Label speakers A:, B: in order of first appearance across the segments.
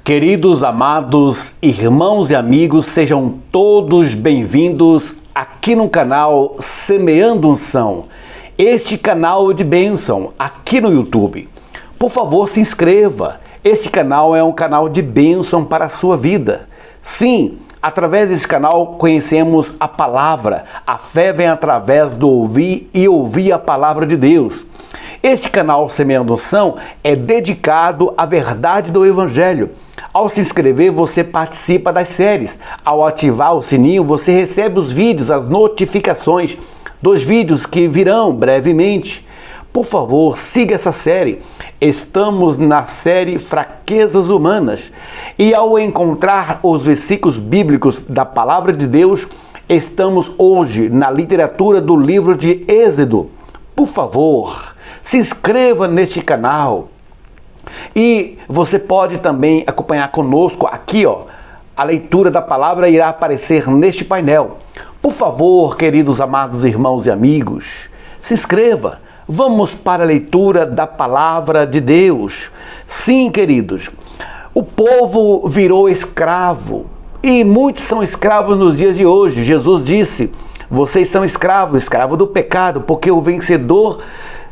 A: Queridos, amados irmãos e amigos, sejam todos bem-vindos aqui no canal Semeando Unção, este canal de bênção aqui no YouTube. Por favor, se inscreva. Este canal é um canal de bênção para a sua vida. Sim, através desse canal conhecemos a palavra. A fé vem através do ouvir e ouvir a palavra de Deus. Este canal Semeando Unção é dedicado à verdade do Evangelho. Ao se inscrever, você participa das séries. Ao ativar o sininho, você recebe os vídeos, as notificações dos vídeos que virão brevemente. Por favor, siga essa série. Estamos na série Fraquezas Humanas. E ao encontrar os versículos bíblicos da Palavra de Deus, estamos hoje na literatura do livro de Êxodo. Por favor, se inscreva neste canal. E você pode também acompanhar conosco aqui, a leitura da palavra irá aparecer neste painel. Por favor, queridos amados irmãos e amigos, se inscreva. Vamos para a leitura da palavra de Deus. Sim, queridos, o povo virou escravo e muitos são escravos nos dias de hoje. Jesus disse: vocês são escravos, escravo do pecado, porque o vencedor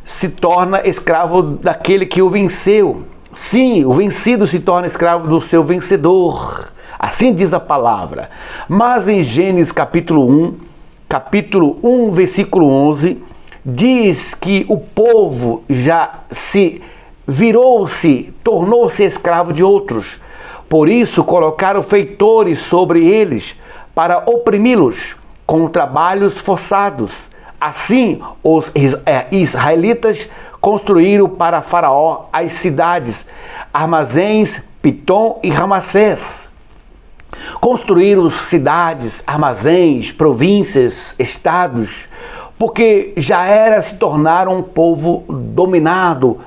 A: se torna escravo daquele que o venceu. Sim, o vencido se torna escravo do seu vencedor. Assim diz a palavra. Mas em Gênesis capítulo 1, versículo 11, diz que o povo já tornou-se escravo de outros. Por isso colocaram feitores sobre eles para oprimi-los com trabalhos forçados. Assim, os israelitas construíram para Faraó as cidades, armazéns, Pitom e Ramassés. Construíram cidades, armazéns, províncias, estados, porque se tornaram um povo dominado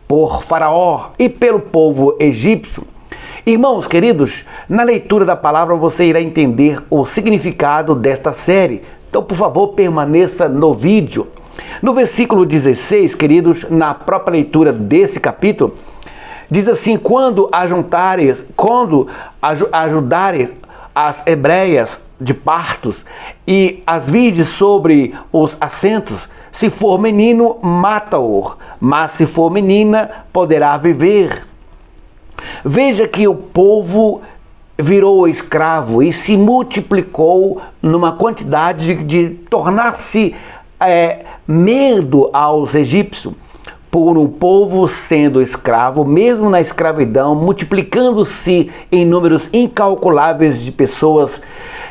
A: por Faraó e pelo povo egípcio. Irmãos queridos, na leitura da palavra você irá entender o significado desta série. Então, por favor, permaneça no vídeo. No versículo 16, queridos, na própria leitura desse capítulo, diz assim: quando ajudarem as hebreias de partos e as vides sobre os assentos, se for menino, mata-o, mas se for menina, poderá viver. Veja que o povo virou escravo e se multiplicou numa quantidade de tornar-se medo aos egípcios, por um povo sendo escravo, mesmo na escravidão, multiplicando-se em números incalculáveis de pessoas.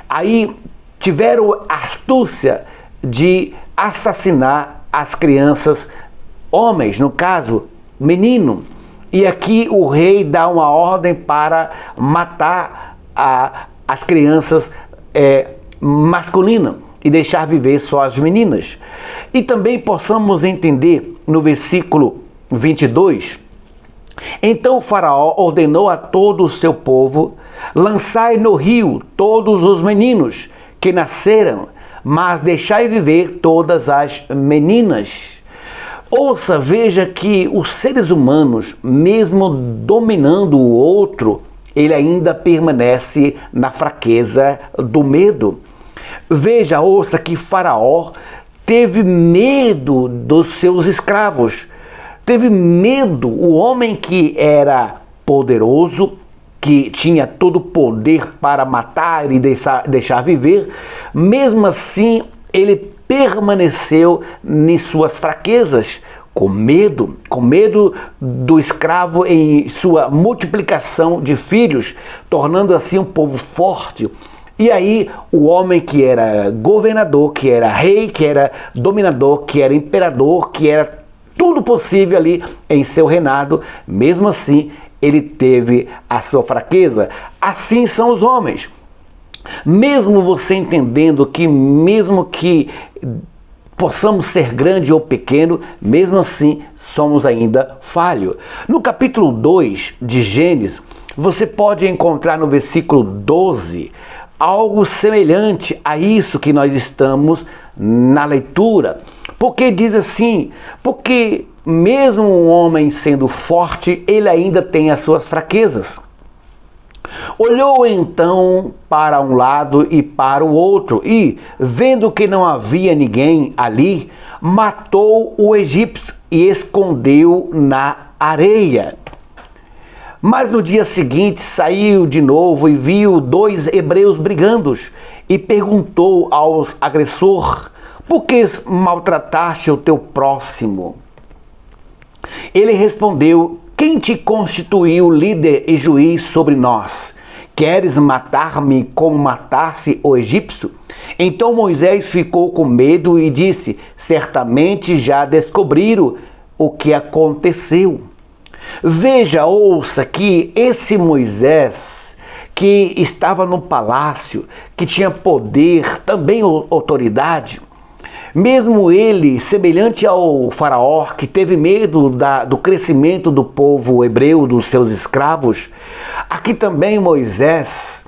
A: Aí tiveram a astúcia de assassinar as crianças, homens, no caso, menino. E aqui o rei dá uma ordem para matar as crianças masculinas e deixar viver só as meninas. E também possamos entender no versículo 22, então o Faraó ordenou a todo o seu povo: lançai no rio todos os meninos que nasceram, mas deixai viver todas as meninas. Ouça, veja que os seres humanos, mesmo dominando o outro, ele ainda permanece na fraqueza do medo. Veja, ouça que Faraó teve medo dos seus escravos, teve medo. O homem que era poderoso, que tinha todo o poder para matar e deixar viver, mesmo assim ele permaneceu em suas fraquezas, com medo do escravo em sua multiplicação de filhos, tornando assim um povo forte. E aí o homem que era governador, que era rei, que era dominador, que era imperador, que era tudo possível ali em seu reinado, mesmo assim ele teve a sua fraqueza. Assim são os homens. Mesmo você entendendo que mesmo que possamos ser grande ou pequeno, mesmo assim somos ainda falhos. No capítulo 2 de Gênesis, você pode encontrar no versículo 12 algo semelhante a isso que nós estamos na leitura. Porque diz assim: porque mesmo um homem sendo forte, ele ainda tem as suas fraquezas. Olhou então para um lado e para o outro, e, vendo que não havia ninguém ali, matou o egípcio e escondeu na areia. Mas no dia seguinte saiu de novo e viu 2 hebreus brigando, e perguntou ao agressor: por que maltrataste o teu próximo? Ele respondeu: quem te constituiu líder e juiz sobre nós? Queres matar-me como matasse o egípcio? Então Moisés ficou com medo e disse: certamente já descobriram o que aconteceu. Veja, ouça que esse Moisés, que estava no palácio, que tinha poder, também autoridade, mesmo ele, semelhante ao faraó, que teve medo do crescimento do povo hebreu, dos seus escravos, aqui também Moisés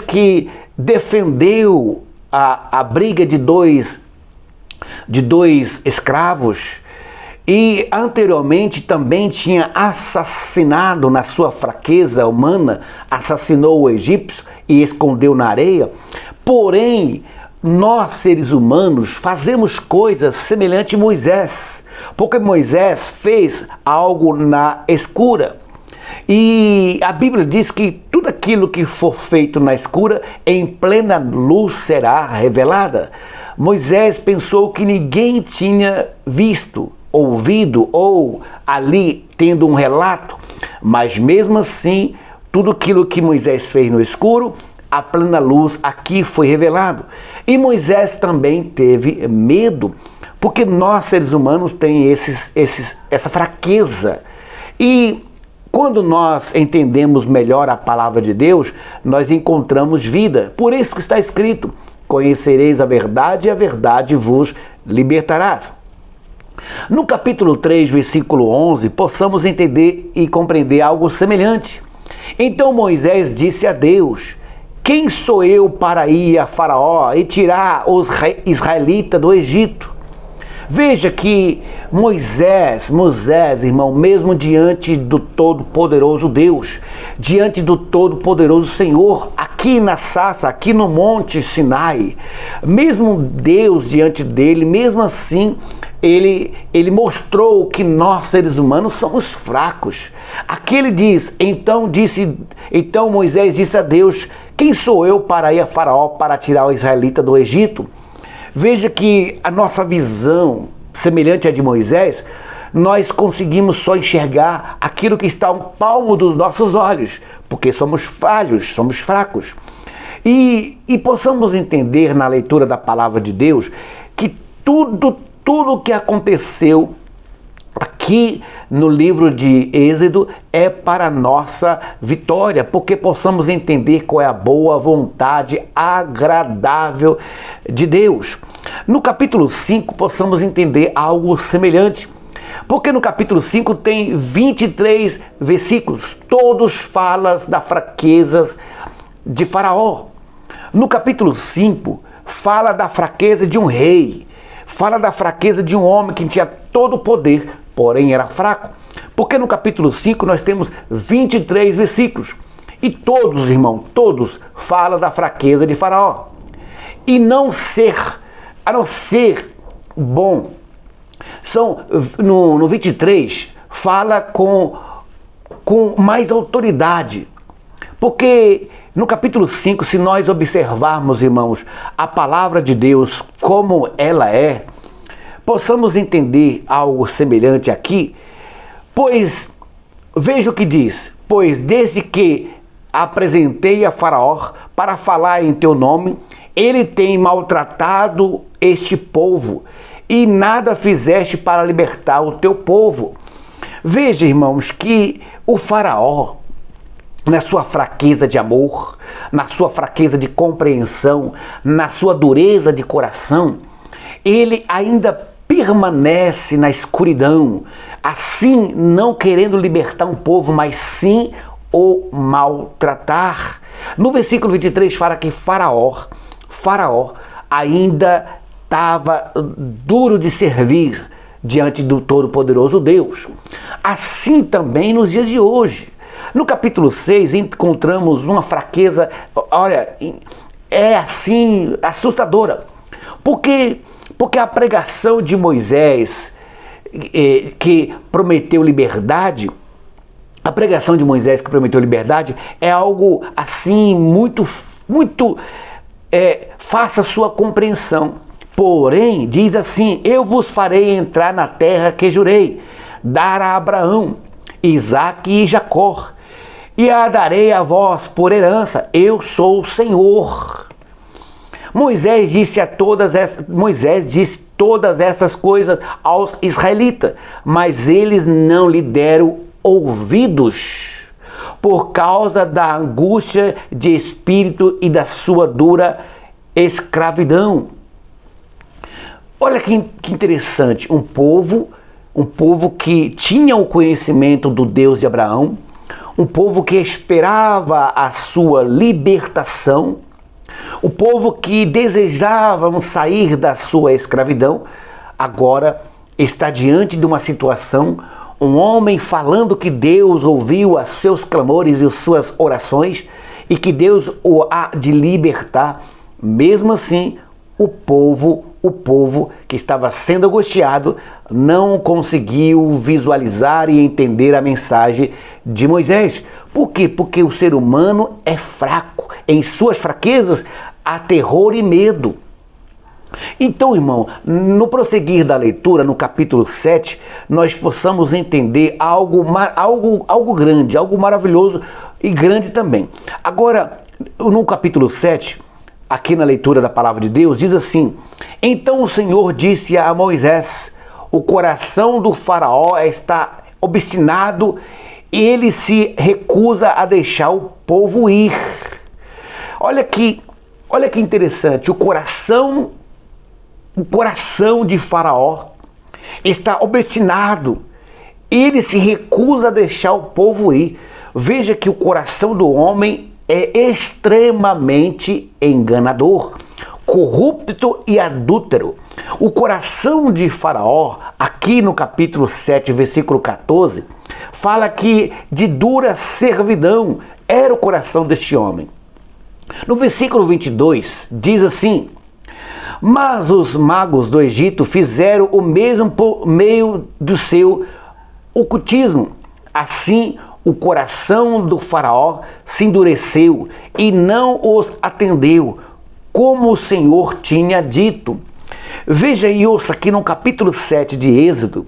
A: que defendeu a briga de dois escravos, e anteriormente também tinha assassinado, na sua fraqueza humana, assassinou o egípcio e escondeu na areia. Porém, nós, seres humanos, fazemos coisas semelhantes a Moisés, porque Moisés fez algo na escura. E a Bíblia diz que tudo aquilo que for feito na escura, em plena luz será revelada. Moisés pensou que ninguém tinha visto, ouvido ou ali tendo um relato, mas mesmo assim, tudo aquilo que Moisés fez no escuro, a plena luz aqui foi revelado. E Moisés também teve medo, porque nós, seres humanos, temos essa fraqueza. E quando nós entendemos melhor a palavra de Deus, nós encontramos vida. Por isso que está escrito: conhecereis a verdade e a verdade vos libertarás. No capítulo 3, versículo 11, possamos entender e compreender algo semelhante. Então Moisés disse a Deus: quem sou eu para ir a Faraó e tirar os israelitas do Egito? Veja que Moisés, irmão, mesmo diante do Todo-Poderoso Deus, diante do Todo-Poderoso Senhor, aqui na sarça, aqui no Monte Sinai, mesmo Deus diante dele, mesmo assim, ele mostrou que nós, seres humanos, somos fracos. Aqui ele diz, então Moisés disse a Deus: quem sou eu para ir a Faraó para tirar o israelita do Egito? Veja que a nossa visão, semelhante à de Moisés, nós conseguimos só enxergar aquilo que está ao palmo dos nossos olhos, porque somos falhos, somos fracos. E possamos entender na leitura da palavra de Deus que tudo o que aconteceu aqui no livro de Êxodo é para nossa vitória, porque possamos entender qual é a boa vontade agradável de Deus. No capítulo 5 possamos entender algo semelhante, porque no capítulo 5 tem 23 versículos, todos falam da fraqueza de Faraó. No capítulo 5 fala da fraqueza de um rei, fala da fraqueza de um homem que tinha todo o poder, porém era fraco. Porque no capítulo 5 nós temos 23 versículos. E todos, irmão, todos falam da fraqueza de Faraó. E a não ser bom. No 23 fala com mais autoridade. Porque no capítulo 5, se nós observarmos, irmãos, a palavra de Deus como ela é, possamos entender algo semelhante aqui, pois, veja o que diz: pois desde que apresentei a Faraó para falar em teu nome, ele tem maltratado este povo, e nada fizeste para libertar o teu povo. Veja, irmãos, que o Faraó, na sua fraqueza de amor, na sua fraqueza de compreensão, na sua dureza de coração, ele ainda permanece na escuridão, assim não querendo libertar um povo, mas sim o maltratar. No versículo 23 fala que Faraó ainda estava duro de servir diante do Todo-Poderoso Deus. Assim também nos dias de hoje. No capítulo 6 encontramos uma fraqueza, olha, é assim assustadora. Porque a pregação de Moisés, que prometeu liberdade, a pregação de Moisés que prometeu liberdade é algo assim muito faça sua compreensão. Porém, diz assim: eu vos farei entrar na terra que jurei dar a Abraão, Isaque e Jacó, e a darei a vós por herança. Eu sou o Senhor. Moisés disse todas essas coisas aos israelitas, mas eles não lhe deram ouvidos, por causa da angústia de espírito e da sua dura escravidão. Olha que interessante, um povo que tinha o conhecimento do Deus de Abraão, um povo que esperava a sua libertação, o povo que desejava sair da sua escravidão, agora está diante de uma situação, um homem falando que Deus ouviu os seus clamores e as suas orações e que Deus o há de libertar. Mesmo assim, o povo que estava sendo angustiado não conseguiu visualizar e entender a mensagem de Moisés. Por quê? Porque o ser humano é fraco. Em suas fraquezas há terror e medo. Então, irmão, no prosseguir da leitura, no capítulo 7, nós possamos entender algo grande, algo maravilhoso e grande também. Agora, no capítulo 7, aqui na leitura da palavra de Deus, diz assim: então o Senhor disse a Moisés: o coração do faraó está obstinado e ele se recusa a deixar o povo ir. Olha que interessante, o coração de Faraó está obstinado, ele se recusa a deixar o povo ir. Veja que o coração do homem é extremamente enganador, corrupto e adúltero. O coração de Faraó, aqui no capítulo 7, versículo 14, fala que de dura servidão era o coração deste homem. No versículo 22, diz assim: mas os magos do Egito fizeram o mesmo por meio do seu ocultismo. Assim, o coração do faraó se endureceu e não os atendeu, como o Senhor tinha dito. Veja e ouça aqui no capítulo 7 de Êxodo,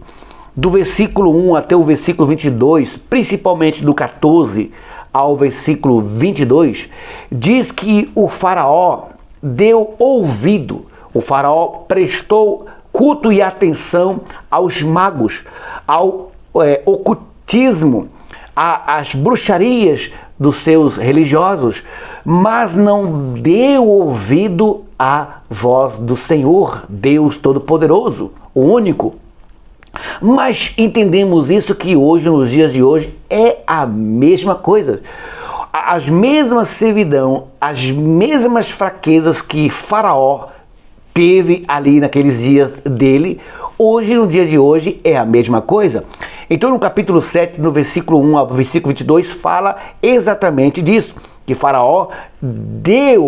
A: do versículo 1 até o versículo 22, principalmente do 14 ao versículo 22, diz que o faraó deu ouvido, o faraó prestou culto e atenção aos magos, ao ocultismo, às bruxarias dos seus religiosos, mas não deu ouvido à voz do Senhor, Deus Todo-Poderoso, o único. Mas entendemos isso que hoje, nos dias de hoje, é a mesma coisa. As mesmas servidão, as mesmas fraquezas que Faraó teve ali naqueles dias dele, hoje, no dia de hoje, é a mesma coisa. Então, no capítulo 7, no versículo 1 ao versículo 22, fala exatamente disso, que Faraó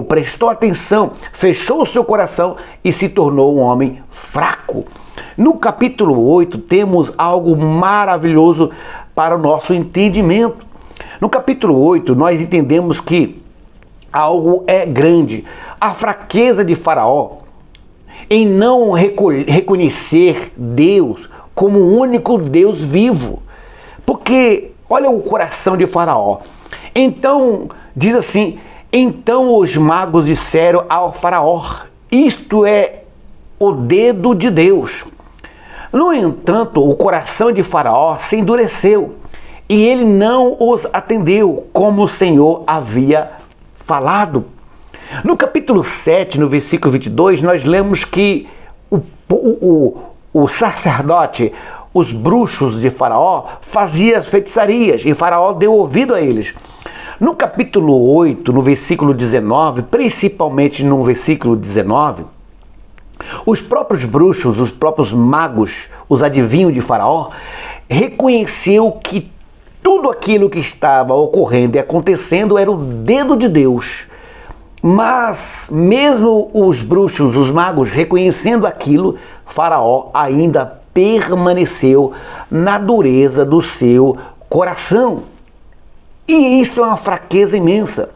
A: prestou atenção, fechou o seu coração e se tornou um homem fraco. No capítulo 8, temos algo maravilhoso para o nosso entendimento. No capítulo 8, nós entendemos que algo é grande. A fraqueza de Faraó em não reconhecer Deus como o único Deus vivo. Porque, olha o coração de Faraó. Então, diz assim: então os magos disseram ao Faraó: isto é o dedo de Deus. No entanto, o coração de Faraó se endureceu e ele não os atendeu, como o Senhor havia falado. No capítulo 7, no versículo 22, nós lemos que o sacerdote, os bruxos de Faraó, faziam as feitiçarias e Faraó deu ouvido a eles. No capítulo 8, no versículo 19, principalmente no versículo 19, os próprios bruxos, os próprios magos, os adivinhos de Faraó, reconheceu que Tudo aquilo que estava ocorrendo e acontecendo era o dedo de Deus. Mas mesmo os bruxos, os magos, reconhecendo aquilo, Faraó ainda permaneceu na dureza do seu coração. E isso é uma fraqueza imensa.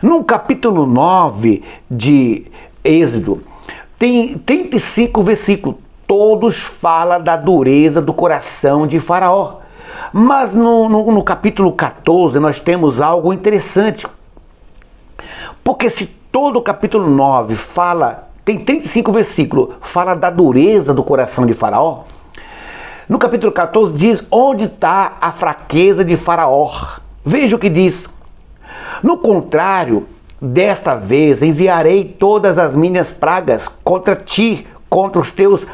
A: No capítulo 9 de Êxodo, tem 35 versículos. Todos falam da dureza do coração de Faraó. Mas no capítulo 14 nós temos algo interessante. Porque se todo o capítulo 9 fala, tem 35 versículos, fala da dureza do coração de Faraó, no capítulo 14 diz onde está a fraqueza de Faraó. Veja o que diz. No contrário, desta vez enviarei todas as minhas pragas contra ti, contra os teus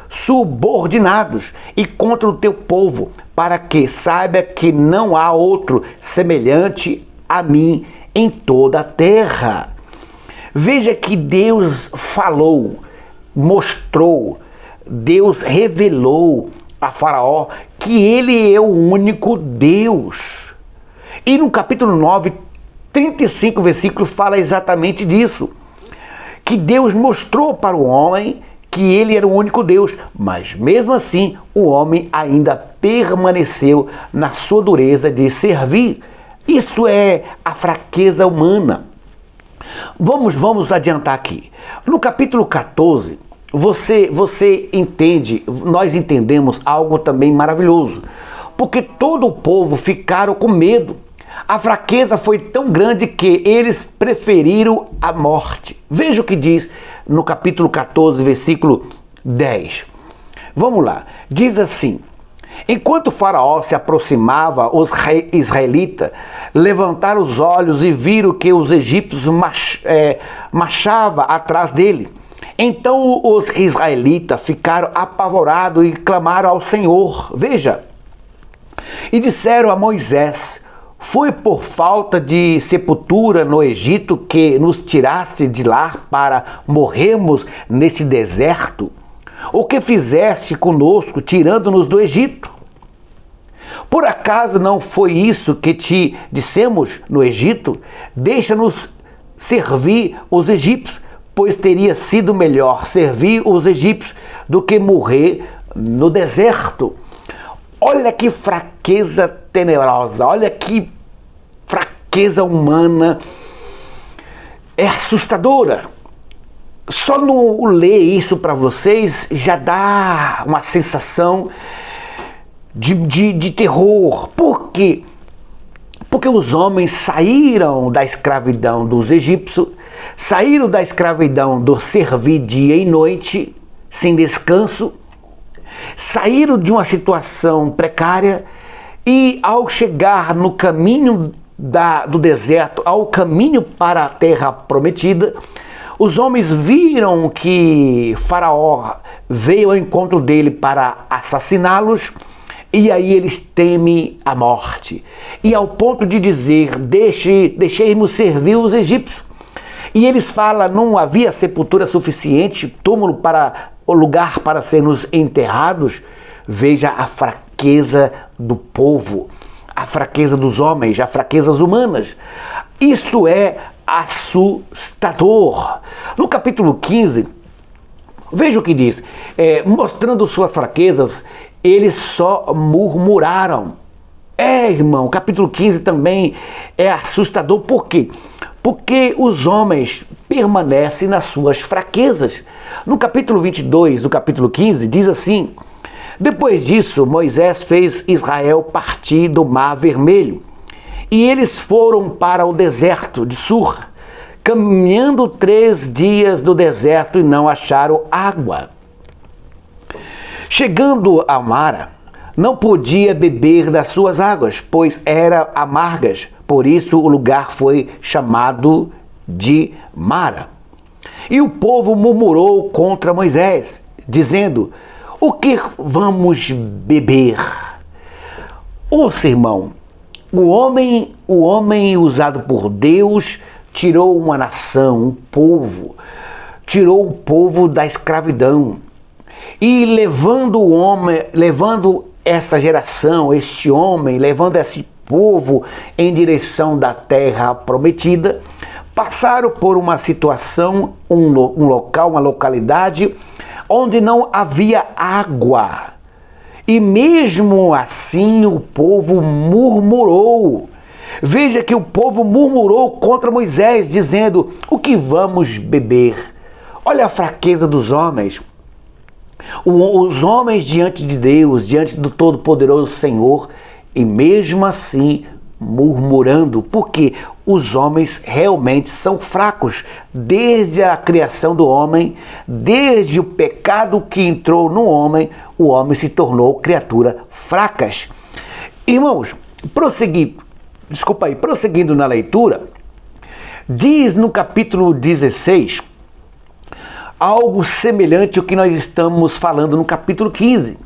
A: subordinados e contra o teu povo, para que saiba que não há outro semelhante a mim em toda a terra. Veja que Deus falou, mostrou, Deus revelou a Faraó que ele é o único Deus. E no capítulo 9, 35 versículos fala exatamente disso. Que Deus mostrou para o homem que ele era o único Deus, mas mesmo assim o homem ainda permaneceu na sua dureza de servir. Isso é a fraqueza humana. Vamos adiantar aqui. No capítulo 14, você entende, nós entendemos algo também maravilhoso. Porque todo o povo ficaram com medo. A fraqueza foi tão grande que eles preferiram a morte. Veja o que diz no capítulo 14, versículo 10. Vamos lá. Diz assim: enquanto Faraó se aproximava, os israelitas levantaram os olhos e viram que os egípcios marchavam atrás dele. Então os israelitas ficaram apavorados e clamaram ao Senhor. Veja. E disseram a Moisés: foi por falta de sepultura no Egito que nos tiraste de lá para morrermos neste deserto? O que fizeste conosco, tirando-nos do Egito? Por acaso não foi isso que te dissemos no Egito? Deixa-nos servir os egípcios, pois teria sido melhor servir os egípcios do que morrer no deserto. Olha que fraqueza tenebrosa, olha que fraqueza humana, é assustadora. Só no ler isso para vocês já dá uma sensação de terror. Por quê? Porque os homens saíram da escravidão dos egípcios, saíram da escravidão do servir dia e noite, sem descanso, saíram de uma situação precária e ao chegar no caminho do deserto, ao caminho para a terra prometida, os homens viram que Faraó veio ao encontro dele para assassiná-los, e aí eles temem a morte. E ao ponto de dizer: deixemos servir os egípcios. E eles falam: não havia sepultura suficiente, túmulo para o lugar para sermos enterrados. Veja a fraqueza do povo, a fraqueza dos homens, as fraquezas humanas. Isso é assustador. No capítulo 15, veja o que diz: mostrando suas fraquezas, eles só murmuraram. Irmão, capítulo 15 também é assustador. Por quê? Porque os homens permanecem nas suas fraquezas. No capítulo 22 do capítulo 15 diz assim: depois disso, Moisés fez Israel partir do Mar Vermelho, e eles foram para o deserto de Sur, caminhando 3 dias no deserto e não acharam água. Chegando a Mara, não podia beber das suas águas, pois eram amargas. Por isso o lugar foi chamado de Mara. E o povo murmurou contra Moisés, dizendo: o que vamos beber? Ouça, irmão, o homem usado por Deus tirou uma nação, um povo, tirou o povo da escravidão. E levando essa geração, este homem, levando esse povo em direção da terra prometida, passaram por uma situação, um local, uma localidade, onde não havia água. E mesmo assim o povo murmurou. Veja que o povo murmurou contra Moisés, dizendo: o que vamos beber? Olha a fraqueza dos homens. Os homens diante de Deus, diante do Todo-Poderoso Senhor, e mesmo assim murmurando, porque os homens realmente são fracos. Desde a criação do homem, desde o pecado que entrou no homem, o homem se tornou criatura fracas. Irmãos, prosseguindo na leitura, diz no capítulo 16, algo semelhante ao que nós estamos falando no capítulo 15.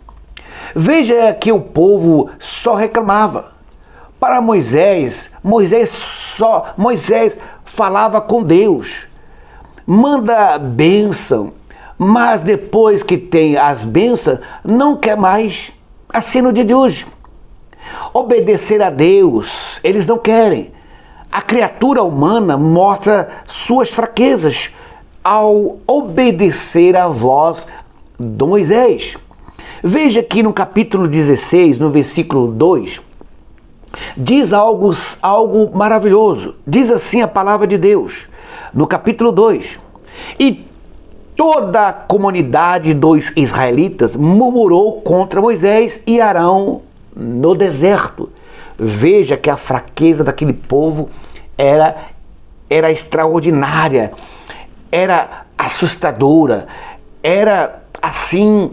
A: Veja que o povo só reclamava. Para Moisés falava com Deus, manda bênção, mas depois que tem as bênçãos, não quer mais, assim no dia de hoje. Obedecer a Deus, eles não querem. A criatura humana mostra suas fraquezas ao obedecer à voz de Moisés. Veja que no capítulo 16, no versículo 2, diz algo maravilhoso. Diz assim a palavra de Deus, no capítulo 2. E toda a comunidade dos israelitas murmurou contra Moisés e Arão no deserto. Veja que a fraqueza daquele povo era extraordinária, era assustadora, era assim,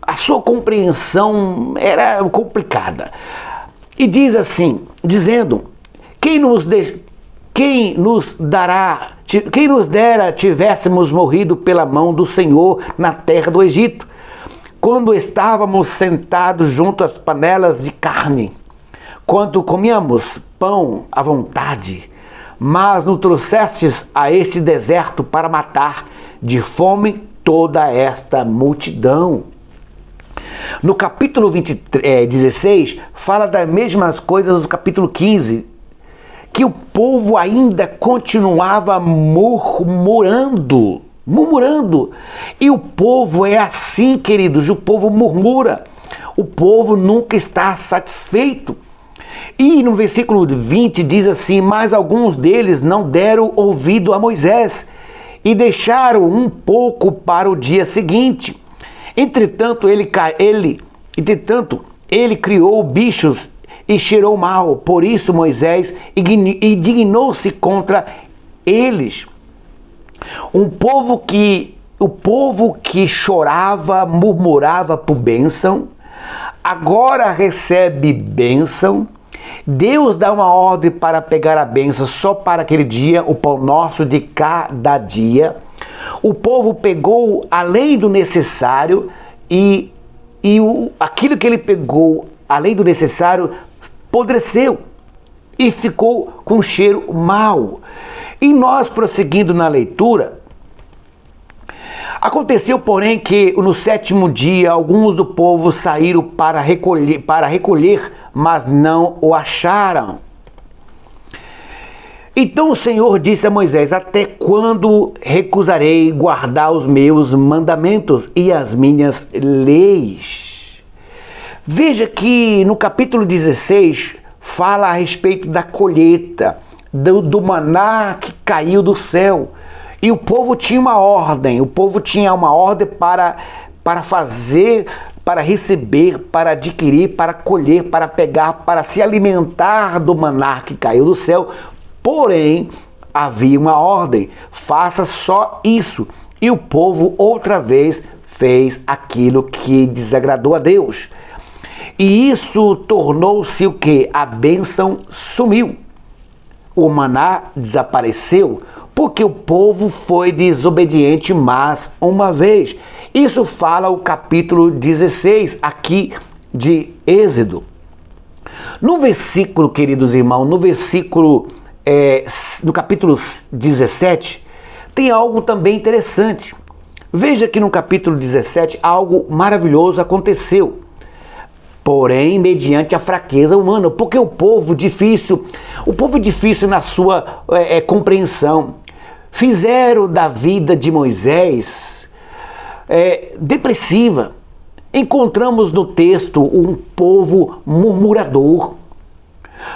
A: a sua compreensão era complicada. E diz assim, dizendo: quem nos dera tivéssemos morrido pela mão do Senhor na terra do Egito, quando estávamos sentados junto às panelas de carne, quando comíamos pão à vontade, mas nos trouxestes a este deserto para matar de toda esta multidão. No capítulo 16, fala das mesmas coisas do capítulo 15, que o povo ainda continuava murmurando. E o povo é assim, queridos, o povo murmura. O povo nunca está satisfeito. E no versículo 20 diz assim: mas alguns deles não deram ouvido a Moisés e deixaram um pouco para o dia seguinte. Entretanto, ele criou bichos e cheirou mal. Por isso Moisés indignou-se contra eles. O povo que chorava, murmurava por bênção, agora recebe bênção. Deus dá uma ordem para pegar a bênção só para aquele dia, o pão nosso de cada dia. O povo pegou além do necessário e aquilo que ele pegou além do necessário apodreceu e ficou com cheiro mau. E nós, prosseguindo na leitura, aconteceu, porém, que no 7º dia alguns do povo saíram para recolher, mas não o acharam. Então o Senhor disse a Moisés: até quando recusarei guardar os meus mandamentos e as minhas leis? Veja que no capítulo 16 fala a respeito da colheita, do maná que caiu do céu. E o povo tinha uma ordem, para fazer, para receber, para adquirir, para colher, para pegar, para se alimentar do maná que caiu do céu. Porém, havia uma ordem: faça só isso. E o povo outra vez fez aquilo que desagradou a Deus. E isso tornou-se o quê? A bênção sumiu. O maná desapareceu, porque o povo foi desobediente mais uma vez. Isso fala o capítulo 16 aqui de Êxodo. No versículo, queridos irmãos, no capítulo 17, tem algo também interessante. Veja que no capítulo 17 algo maravilhoso aconteceu. porém mediante a fraqueza humana, porque o povo difícil na sua compreensão, fizeram da vida de Moisés depressiva. Encontramos no texto um povo murmurador.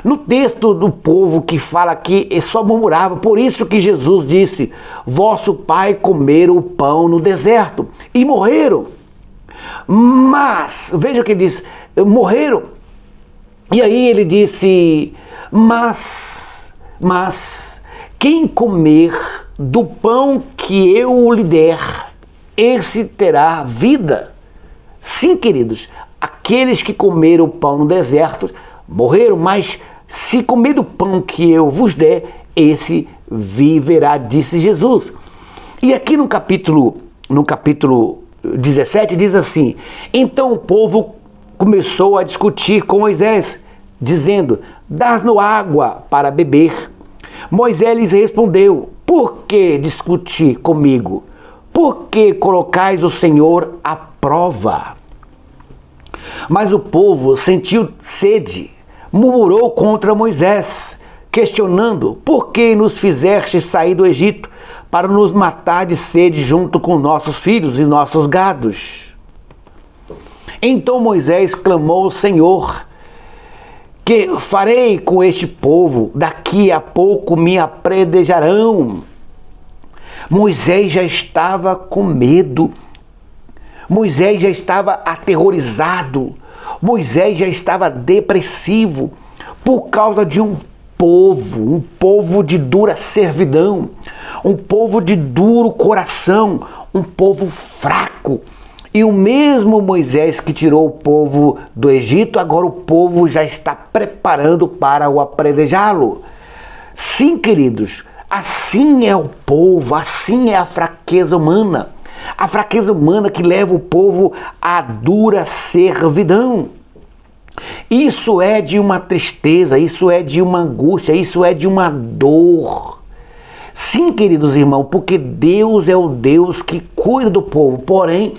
A: No texto do povo que fala que só murmurava, por isso que Jesus disse: vosso pai comeram o pão no deserto e morreram. Mas, veja o que ele diz, morreram. E aí ele disse, mas, quem comer do pão que eu lhe der, esse terá vida. Sim, queridos, aqueles que comeram o pão no deserto morreram, mas se comer do pão que eu vos der, esse viverá, disse Jesus. E aqui no capítulo 17 diz assim: então o povo começou a discutir com Moisés, dizendo: dás-nos água para beber. Moisés lhes respondeu: por que discutir comigo? Por que colocais o Senhor à prova? Mas o povo sentiu sede, murmurou contra Moisés, questionando: por que nos fizeste sair do Egito para nos matar de sede junto com nossos filhos e nossos gados? Então Moisés clamou ao Senhor: que farei com este povo? Daqui a pouco me apedrejarão. Moisés já estava com medo, Moisés já estava aterrorizado, Moisés já estava depressivo por causa de um povo de dura servidão, um povo de duro coração, um povo fraco. E o mesmo Moisés que tirou o povo do Egito, agora o povo já está preparando para o apedrejá-lo. Sim, queridos, assim é o povo, assim é a fraqueza humana. A fraqueza humana que leva o povo à dura servidão. Isso é de uma tristeza, isso é de uma angústia, isso é de uma dor. Sim, queridos irmãos, porque Deus é o Deus que cuida do povo, porém,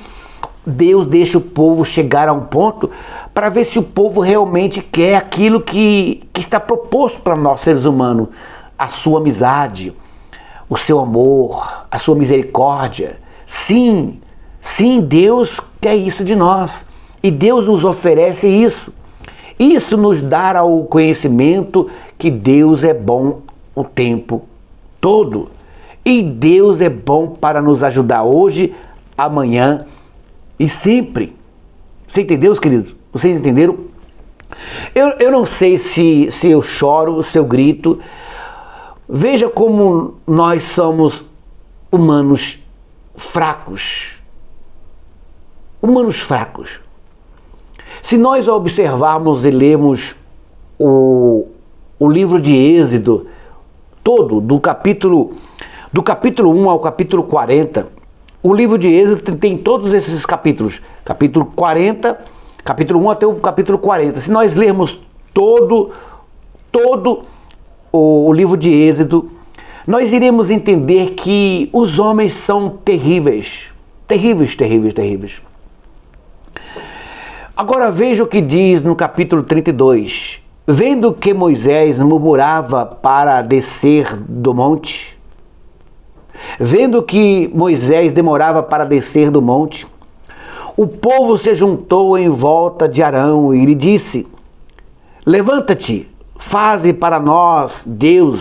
A: Deus deixa o povo chegar a um ponto para ver se o povo realmente quer aquilo que está proposto para nós seres humanos. A sua amizade, o seu amor, a sua misericórdia. Sim, Deus quer isso de nós. E Deus nos oferece isso. Isso nos dá o conhecimento que Deus é bom o tempo todo. E Deus é bom para nos ajudar hoje, amanhã e sempre. Você entendeu, queridos? Vocês entenderam? Eu não sei se eu choro, se eu grito. Veja como nós somos humanos fracos. Humanos fracos. Se nós observarmos e lermos o livro de Êxodo todo, do capítulo 1 ao capítulo 40, o livro de Êxodo tem todos esses capítulos. Capítulo 40, capítulo 1 até o capítulo 40. Se nós lermos todo o livro de Êxodo, nós iremos entender que os homens são terríveis. Terríveis. Agora veja o que diz no capítulo 32. Vendo que Moisés murmurava para descer do monte, vendo que Moisés demorava para descer do monte, o povo se juntou em volta de Arão e lhe disse: levanta-te, faze para nós Deus,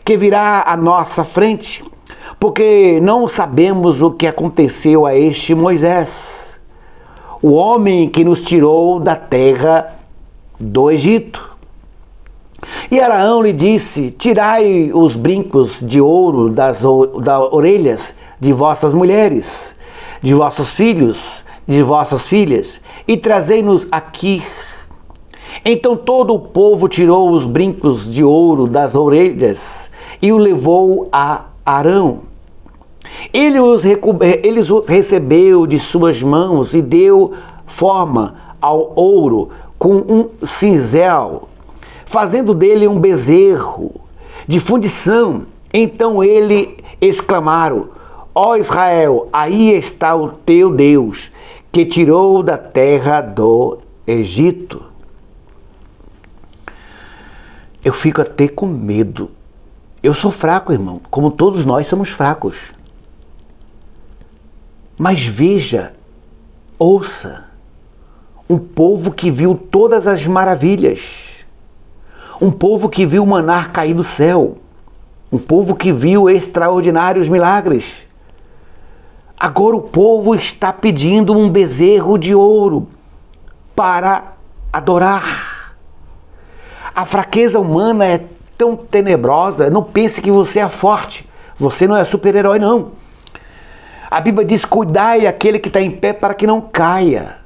A: que virá à nossa frente, porque não sabemos o que aconteceu a este Moisés, o homem que nos tirou da terra do Egito. E Arão lhe disse: tirai os brincos de ouro das orelhas de vossas mulheres, de vossos filhos, de vossas filhas, e trazei-nos aqui. Então todo o povo tirou os brincos de ouro das orelhas e o levou a Arão. Ele os recebeu de suas mãos e deu forma ao ouro com um cinzel, fazendo dele um bezerro de fundição. Então ele exclamaram: ó Israel, aí está o teu Deus, que tirou da terra do Egito, eu fico até com medo. Eu sou fraco, irmão, como todos nós somos fracos. Mas veja, ouça, um povo que viu todas as maravilhas, um povo que viu o maná cair do céu, um povo que viu extraordinários milagres. Agora o povo está pedindo um bezerro de ouro para adorar. A fraqueza humana é tão tenebrosa. Não pense que você é forte. Você não é super-herói, não. A Bíblia diz: cuidai aquele que está em pé para que não caia.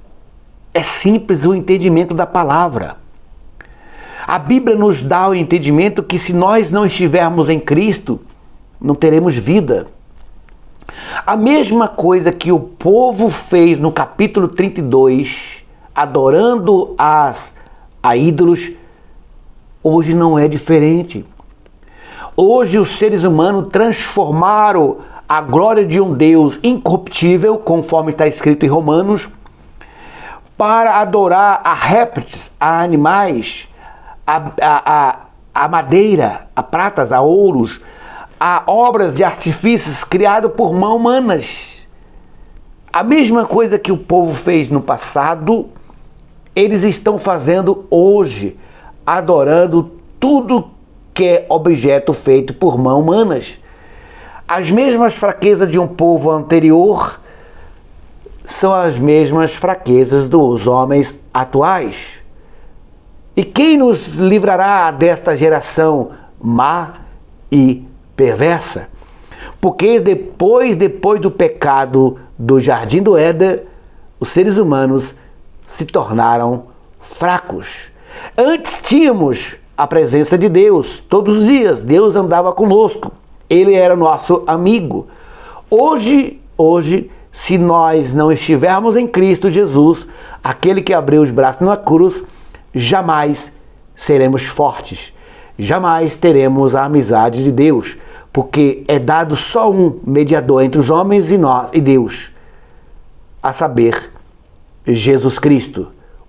A: É simples o entendimento da palavra. A Bíblia nos dá o entendimento que se nós não estivermos em Cristo, não teremos vida. A mesma coisa que o povo fez no capítulo 32, adorando a ídolos, hoje não é diferente. Hoje os seres humanos transformaram a glória de um Deus incorruptível, conforme está escrito em Romanos, para adorar a répteis, a animais, a madeira, a pratas, a ouros, a obras de artifícios criados por mãos humanas. A mesma coisa que o povo fez no passado, eles estão fazendo hoje, adorando tudo que é objeto feito por mãos humanas. As mesmas fraquezas de um povo anterior são as mesmas fraquezas dos homens atuais. E quem nos livrará desta geração má e perversa? Porque depois do pecado do Jardim do Éden, os seres humanos se tornaram fracos. Antes tínhamos a presença de Deus. Todos os dias Deus andava conosco. Ele era nosso amigo. Hoje, se nós não estivermos em Cristo Jesus, aquele que abriu os braços na cruz, jamais seremos fortes. Jamais teremos a amizade de Deus, porque é dado só um mediador entre os homens e nós e Deus, a saber, Jesus Cristo,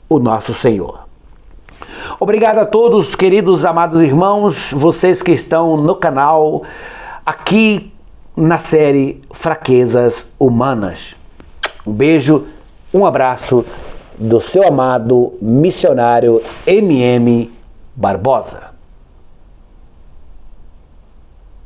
A: o nosso Senhor. Obrigado a todos, queridos amados irmãos, vocês que estão no canal, aqui na série Fraquezas Humanas. Um beijo, um abraço do seu amado missionário MM Barbosa.